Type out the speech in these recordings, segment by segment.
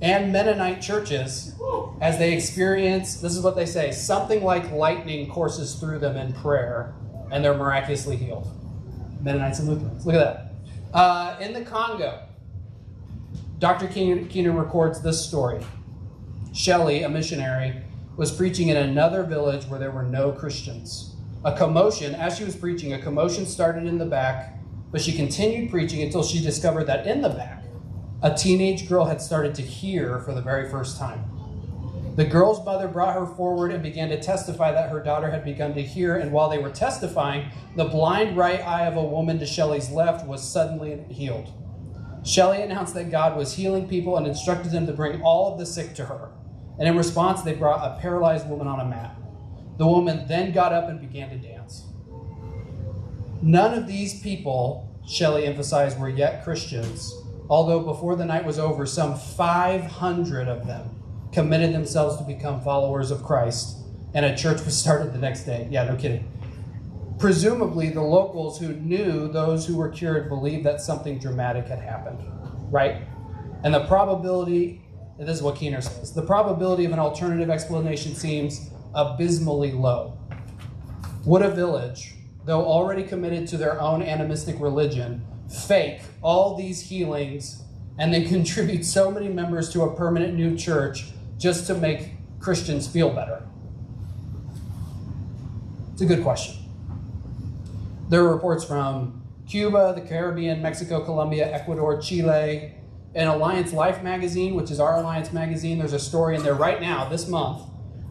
and Mennonite churches as they experience, this is what they say, something like lightning courses through them in prayer, and they're miraculously healed. Mennonites and Lutherans. Look at that. In the Congo, Dr. Keener records this story. Shelley, a missionary, was preaching in another village where there were no Christians. A commotion, as she was preaching, a commotion started in the back, but she continued preaching until she discovered that in the back, a teenage girl had started to hear for the very first time. The girl's mother brought her forward and began to testify that her daughter had begun to hear, and while they were testifying, the blind right eye of a woman to Shelley's left was suddenly healed. Shelley announced that God was healing people and instructed them to bring all of the sick to her. And in response, they brought a paralyzed woman on a mat. The woman then got up and began to dance. None of these people, Shelley emphasized, were yet Christians, although before the night was over, some 500 of them committed themselves to become followers of Christ, and a church was started the next day. Yeah, no kidding. Presumably, the locals who knew those who were cured believed that something dramatic had happened, right? And the probability, and this is what Keener says, the probability of an alternative explanation seems abysmally low. Would a village, though already committed to their own animistic religion, fake all these healings and then contribute so many members to a permanent new church just to make Christians feel better? It's a good question. There are reports from Cuba, the Caribbean, Mexico, Colombia, Ecuador, Chile. In Alliance Life magazine, which is our Alliance magazine, there's a story in there right now, this month,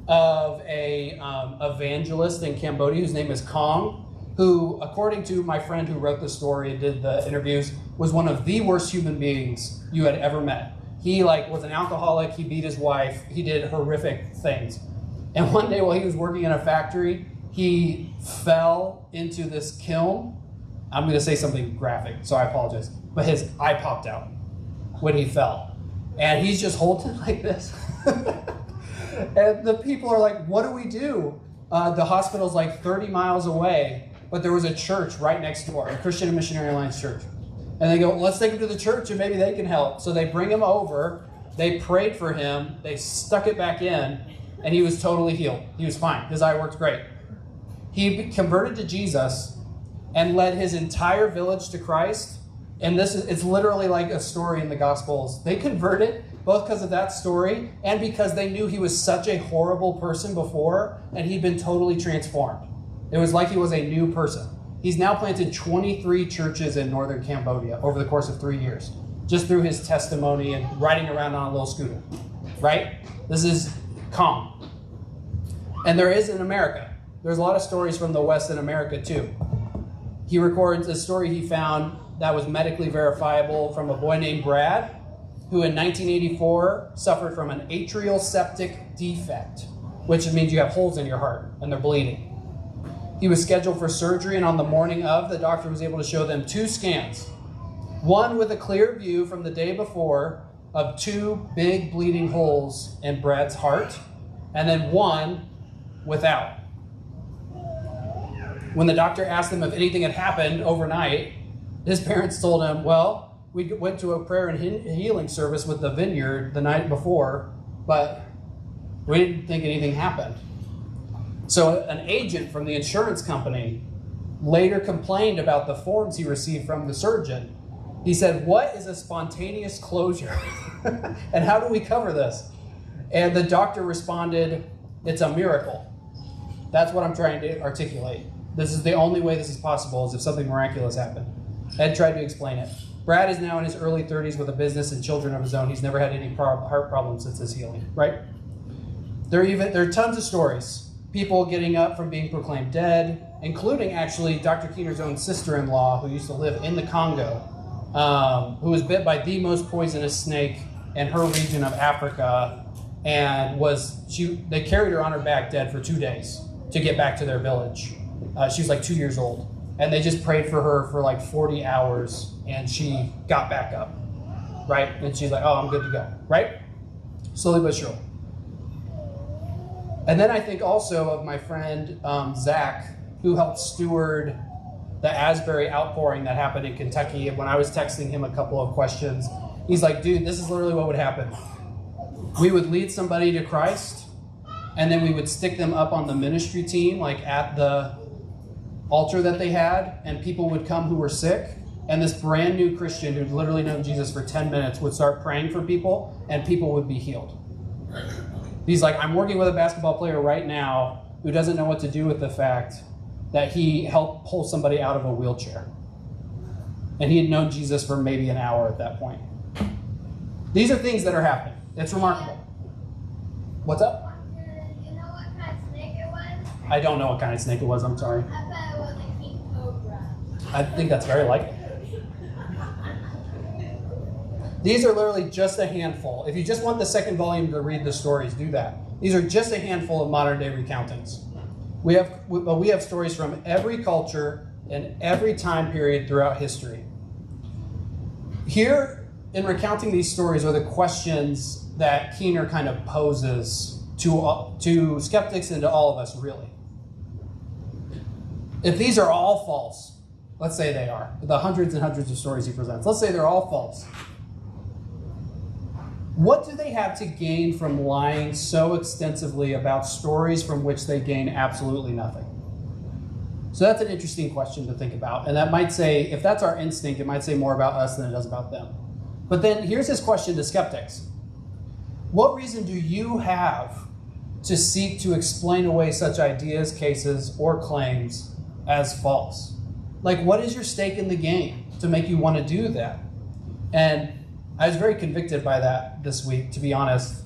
of a evangelist in Cambodia whose name is Kong, who, according to my friend who wrote the story and did the interviews, was one of the worst human beings you had ever met. He was an alcoholic, he beat his wife, he did horrific things. And one day while he was working in a factory, he fell into this kiln. I'm going to say something graphic, so I apologize. But his eye popped out when he fell. And he's just holding it like this. And the people are like, what do we do? The hospital's like 30 miles away, but there was a church right next door, a Christian and Missionary Alliance church. And they go, let's take him to the church and maybe they can help. So they bring him over, they prayed for him, they stuck it back in, and he was totally healed. He was fine. His eye worked great. He converted to Jesus and led his entire village to Christ. And it's literally like a story in the Gospels. They converted both because of that story and because they knew he was such a horrible person before and he'd been totally transformed. It was like he was a new person. He's now planted 23 churches in northern Cambodia over the course of 3 years, just through his testimony and riding around on a little scooter, right? This is calm. And there is in America. There's a lot of stories from the West in America too. He records a story he found that was medically verifiable from a boy named Brad, who in 1984 suffered from an atrial septic defect, which means you have holes in your heart and they're bleeding. He was scheduled for surgery, and on the morning of, the doctor was able to show them 2 scans. One with a clear view from the day before of 2 big bleeding holes in Brad's heart, and then one without. When the doctor asked them if anything had happened overnight, his parents told him, well, we went to a prayer and healing service with the vineyard the night before, but we didn't think anything happened. So an agent from the insurance company later complained about the forms he received from the surgeon. He said, what is a spontaneous closure? And how do we cover this? And the doctor responded, it's a miracle. That's what I'm trying to articulate. This is the only way this is possible, is if something miraculous happened. Ed tried to explain it. Brad is now in his early 30s with a business and children of his own. He's never had any heart problems since his healing, right? There are tons of stories. People getting up from being proclaimed dead, including actually Dr. Keener's own sister-in-law who used to live in the Congo, who was bit by the most poisonous snake in her region of Africa, and they carried her on her back dead for 2 days to get back to their village. She was like 2 years old. And they just prayed for her for like 40 hours, and she got back up, right? And she's like, oh, I'm good to go, right? Slowly but surely. And then I think also of my friend Zach, who helped steward the Asbury outpouring that happened in Kentucky. And when I was texting him a couple of questions, he's like, dude, this is literally what would happen. We would lead somebody to Christ, and then we would stick them up on the ministry team, like at the altar that they had, and people would come who were sick, and this brand new Christian who'd literally known Jesus for 10 minutes would start praying for people, and people would be healed. He's like, I'm working with a basketball player right now who doesn't know what to do with the fact that he helped pull somebody out of a wheelchair. And he had known Jesus for maybe an hour at that point. These are things that are happening. It's remarkable. What's up? You know what kind of snake it was? I don't know what kind of snake it was, I'm sorry. I bet it was a king cobra. I think that's very likely. These are literally just a handful. If you just want the second volume to read the stories, do that. These are just a handful of modern day recountings. We have stories from every culture and every time period throughout history. Here, in recounting these stories, are the questions that Keener kind of poses to skeptics and to all of us, really. If these are all false, let's say they are, the hundreds and hundreds of stories he presents, let's say they're all false. What do they have to gain from lying so extensively about stories from which they gain absolutely nothing? So that's an interesting question to think about. And that might say, if that's our instinct, it might say more about us than it does about them. But then here's this question to skeptics. What reason do you have to seek to explain away such ideas, cases, or claims as false? Like, what is your stake in the game to make you want to do that? And I was very convicted by that this week, to be honest.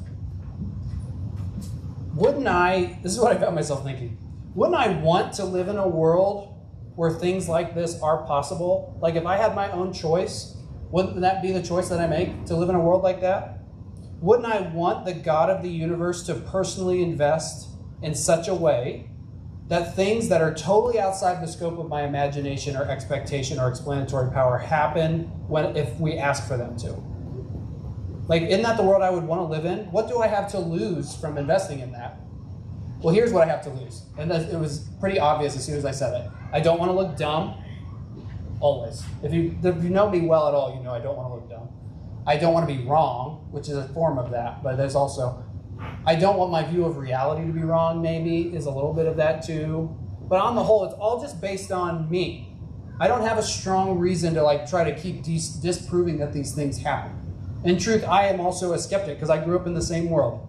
This is what I found myself thinking. Wouldn't I want to live in a world where things like this are possible? Like, if I had my own choice, wouldn't that be the choice that I make, to live in a world like that? Wouldn't I want the God of the universe to personally invest in such a way that things that are totally outside the scope of my imagination or expectation or explanatory power happen if we ask for them to? Like, isn't that the world I would want to live in? What do I have to lose from investing in that? Well, here's what I have to lose. And it was pretty obvious as soon as I said it. I don't want to look dumb. Always. If you know me well at all, you know I don't want to look dumb. I don't want to be wrong, which is a form of that. But there's also, I don't want my view of reality to be wrong, maybe, is a little bit of that too. But on the whole, it's all just based on me. I don't have a strong reason to try to keep disproving that these things happen. In truth, I am also a skeptic because I grew up in the same world.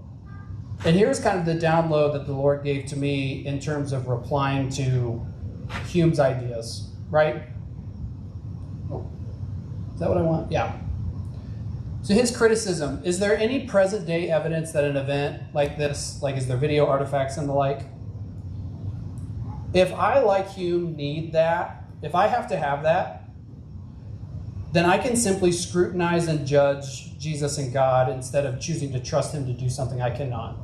And here's kind of the download that the Lord gave to me in terms of replying to Hume's ideas, right? Oh, is that what I want? Yeah. So his criticism, is there any present day evidence that an event like this, is there video artifacts and the like? If I, like Hume, need that, if I have to have that, then I can simply scrutinize and judge Jesus and God instead of choosing to trust him to do something I cannot.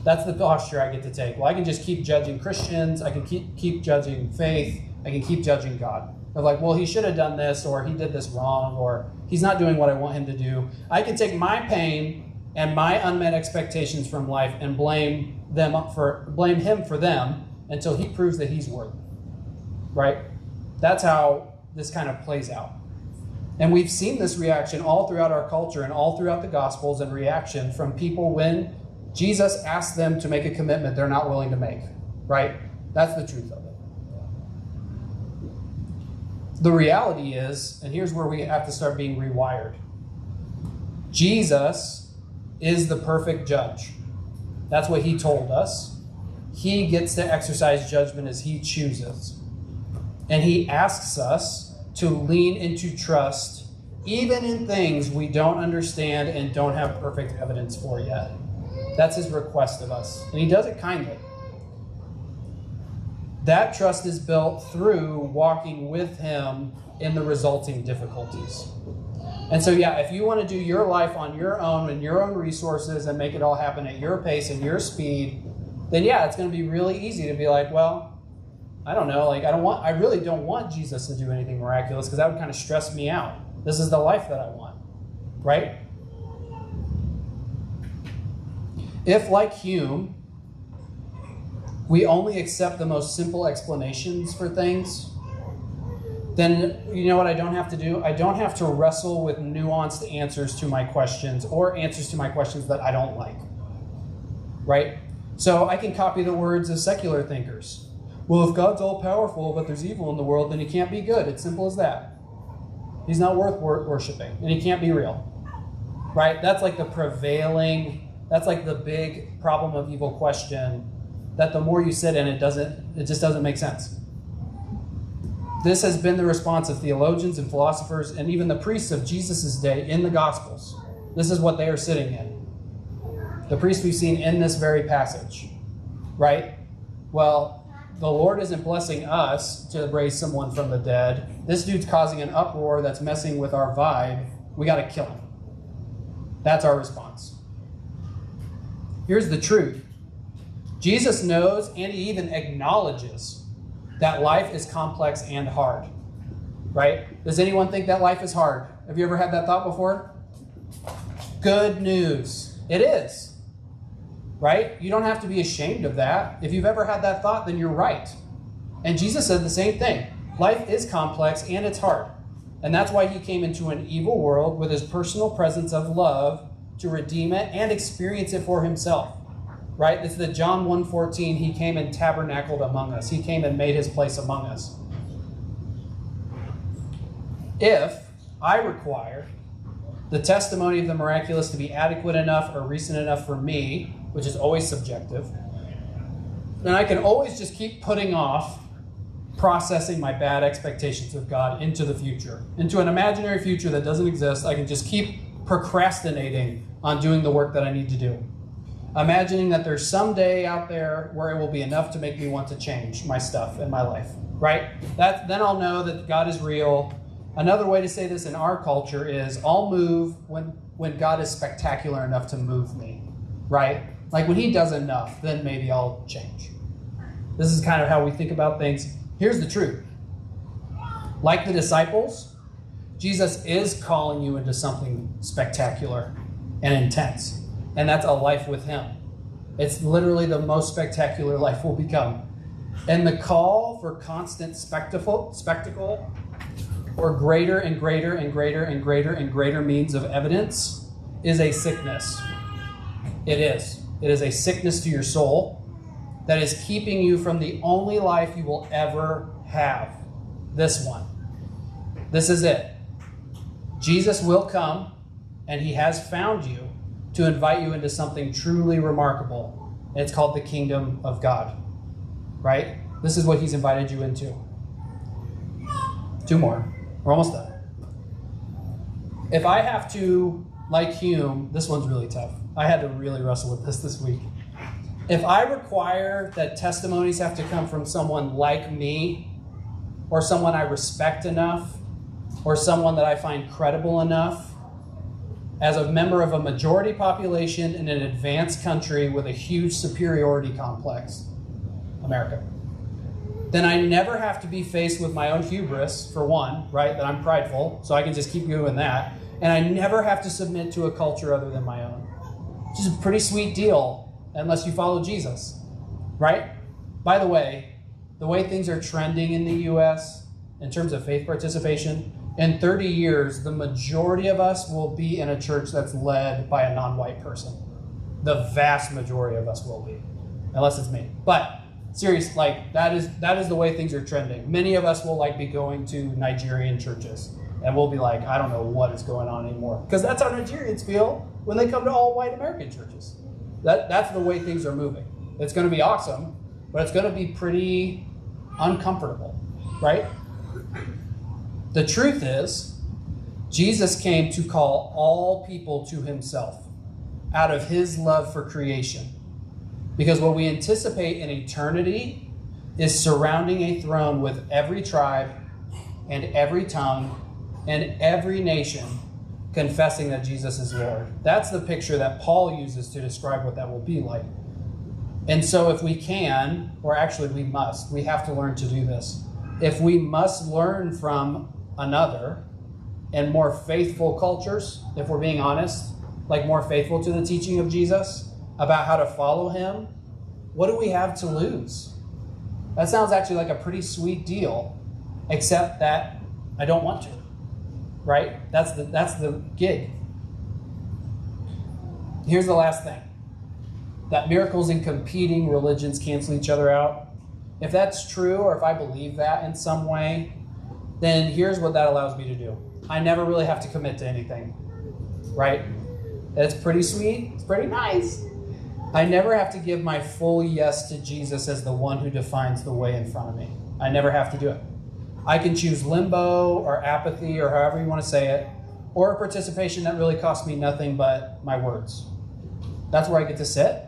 That's the posture I get to take. Well, I can just keep judging Christians, I can keep judging faith, I can keep judging God. Of well, he should have done this, or he did this wrong, or he's not doing what I want him to do. I can take my pain and my unmet expectations from life and blame him for them until he proves that he's worthy. Right? That's how this kind of plays out. And we've seen this reaction all throughout our culture and all throughout the Gospels, and reaction from people when Jesus asks them to make a commitment they're not willing to make. Right? That's the truth of it. The reality is, and here's where we have to start being rewired. Jesus is the perfect judge. That's what he told us. He gets to exercise judgment as he chooses. And he asks us to lean into trust, even in things we don't understand and don't have perfect evidence for yet. That's his request of us. And he does it kindly. That trust is built through walking with him in the resulting difficulties. And so, if you want to do your life on your own and your own resources and make it all happen at your pace and your speed, then it's going to be really easy to be like, well, I don't know, I really don't want Jesus to do anything miraculous because that would kind of stress me out. This is the life that I want, right? If, like Hume, we only accept the most simple explanations for things, then you know what I don't have to do? I don't have to wrestle with nuanced answers to my questions or answers to my questions that I don't like, right? So I can copy the words of secular thinkers. Well, if God's all-powerful, but there's evil in the world, then he can't be good. It's simple as that. He's not worth worshiping, and he can't be real, right? That's like the prevailing, that's like the big problem of evil question, that the more you sit in, it just doesn't make sense. This has been the response of theologians and philosophers and even the priests of Jesus' day in the Gospels. This is what they are sitting in. The priests we've seen in this very passage, right? Well, the Lord isn't blessing us to raise someone from the dead. This dude's causing an uproar that's messing with our vibe. We got to kill him. That's our response. Here's the truth. Jesus knows and he even acknowledges that life is complex and hard, right? Does anyone think that life is hard? Have you ever had that thought before? Good news. It is, right? You don't have to be ashamed of that. If you've ever had that thought, then you're right. And Jesus said the same thing. Life is complex and it's hard. And that's why he came into an evil world with his personal presence of love to redeem it and experience it for himself. Right? This is the John 1:14. He came and tabernacled among us. He came and made his place among us. If I require the testimony of the miraculous to be adequate enough or recent enough for me, which is always subjective, then I can always just keep putting off processing my bad expectations of God into the future, into an imaginary future that doesn't exist. I can just keep procrastinating on doing the work that I need to do. Imagining that there's some day out there where it will be enough to make me want to change my stuff in my life, right? Then I'll know that God is real. Another way to say this in our culture is I'll move when God is spectacular enough to move me, right? Like when he does enough, then maybe I'll change. This is kind of how we think about things. Here's the truth. Like the disciples, Jesus is calling you into something spectacular and intense. And that's a life with him. It's literally the most spectacular life will become. And the call for constant spectacle, or greater and greater and greater and greater and greater means of evidence is a sickness. It is. It is a sickness to your soul that is keeping you from the only life you will ever have. This one. This is it. Jesus will come, and he has found you to invite you into something truly remarkable. And it's called the kingdom of God. Right? This is what he's invited you into. 2 more. We're almost done. If I have to, like Hume, this one's really tough. I had to really wrestle with this week. If I require that testimonies have to come from someone like me, or someone I respect enough, or someone that I find credible enough, as a member of a majority population in an advanced country with a huge superiority complex, America, then I never have to be faced with my own hubris, for one, right? That I'm prideful, so I can just keep doing that. And I never have to submit to a culture other than my own. Which is a pretty sweet deal, unless you follow Jesus, right? By the way things are trending in the U.S. in terms of faith participation, in 30 years, the majority of us will be in a church that's led by a non-white person. The vast majority of us will be, unless it's me. But seriously, like that is the way things are trending. Many of us will be going to Nigerian churches, and we'll be like, I don't know what is going on anymore, because that's how Nigerians feel when they come to all white American churches. That's the way things are moving. It's going to be awesome, but it's going to be pretty uncomfortable, right? The truth is, Jesus came to call all people to himself out of his love for creation. Because what we anticipate in eternity is surrounding a throne with every tribe and every tongue and every nation confessing that Jesus is Lord. That's the picture that Paul uses to describe what that will be like. And so if we can, or actually we must, we have to learn to do this. If we must learn from another and more faithful cultures, if we're being honest, like more faithful to the teaching of Jesus about how to follow him, what do we have to lose? That sounds actually like a pretty sweet deal, except that I don't want to. Right? That's the gig. Here's the last thing. That miracles and competing religions cancel each other out. If that's true, or if I believe that in some way, then here's what that allows me to do. I never really have to commit to anything. Right? It's pretty sweet. It's pretty nice. I never have to give my full yes to Jesus as the one who defines the way in front of me. I never have to do it. I can choose limbo or apathy or however you want to say it, or a participation that really costs me nothing but my words. That's where I get to sit.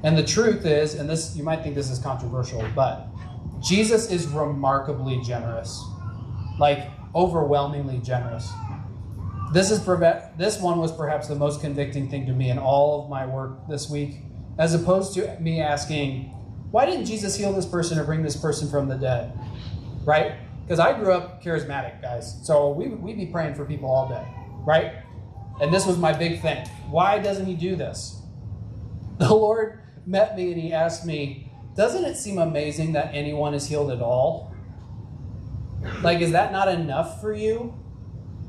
And the truth is, and this you might think this is controversial, but Jesus is remarkably generous. Like overwhelmingly generous. This one was perhaps the most convicting thing to me in all of my work this week, as opposed to me asking, why didn't Jesus heal this person or bring this person from the dead? Right? Because I grew up charismatic, guys. So we'd be praying for people all day, right? And this was my big thing. Why doesn't he do this? The Lord met me and he asked me, doesn't it seem amazing that anyone is healed at all? Like, is that not enough for you?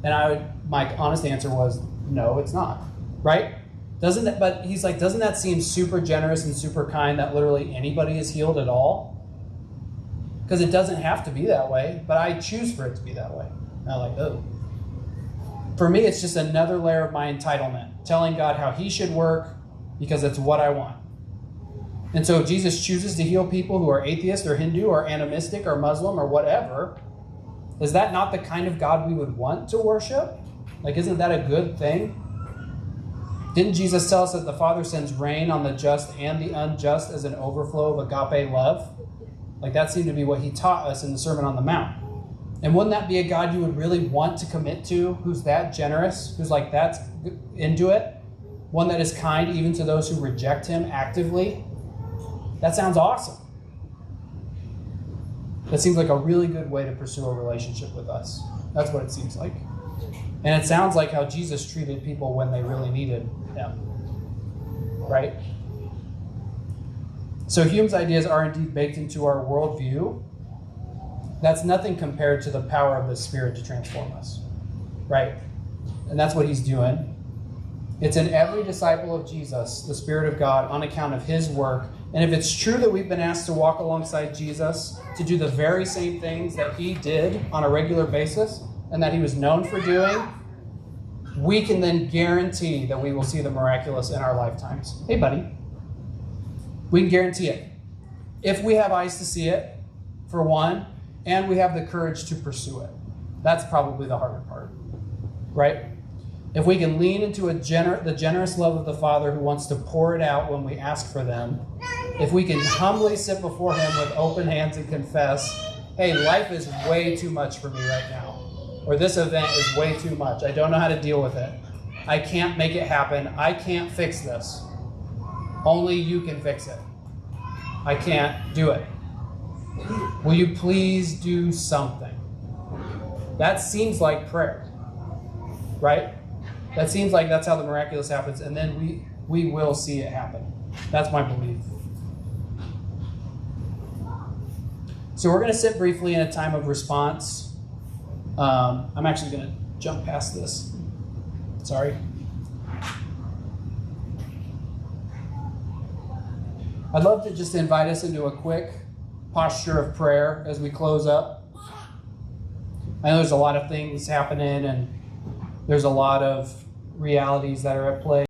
And my honest answer was, no, it's not, right? But he's like, doesn't that seem super generous and super kind that literally anybody is healed at all? Because it doesn't have to be that way, but I choose for it to be that way. And I'm like, oh. For me, it's just another layer of my entitlement, telling God how he should work because it's what I want. And so if Jesus chooses to heal people who are atheist or Hindu or animistic or Muslim or whatever, is that not the kind of God we would want to worship? Like, isn't that a good thing? Didn't Jesus tell us that the Father sends rain on the just and the unjust as an overflow of agape love? Like, that seemed to be what he taught us in the Sermon on the Mount. And wouldn't that be a God you would really want to commit to, who's that generous, who's like that's into it? One that is kind even to those who reject him actively? That sounds awesome. That seems like a really good way to pursue a relationship with us. That's what it seems like. And it sounds like how Jesus treated people when they really needed him. Right? So Hume's ideas are indeed baked into our worldview. That's nothing compared to the power of the Spirit to transform us. Right? And that's what he's doing. It's in every disciple of Jesus, the Spirit of God, on account of his work. And if it's true that we've been asked to walk alongside Jesus, to do the very same things that he did on a regular basis, and that he was known for doing, we can then guarantee that we will see the miraculous in our lifetimes. Hey, buddy. We can guarantee it. If we have eyes to see it, for one, and we have the courage to pursue it. That's probably the harder part, right? If we can lean into the generous love of the Father who wants to pour it out when we ask for them, if we can humbly sit before him with open hands and confess, hey, life is way too much for me right now, or this event is way too much. I don't know how to deal with it. I can't make it happen. I can't fix this. Only you can fix it. I can't do it. Will you please do something? That seems like prayer, right? That seems like that's how the miraculous happens, and then we will see it happen. That's my belief. So we're going to sit briefly in a time of response. I'm actually going to jump past this. Sorry. I'd love to just invite us into a quick posture of prayer as we close up. I know there's a lot of things happening and there's a lot of realities that are at play.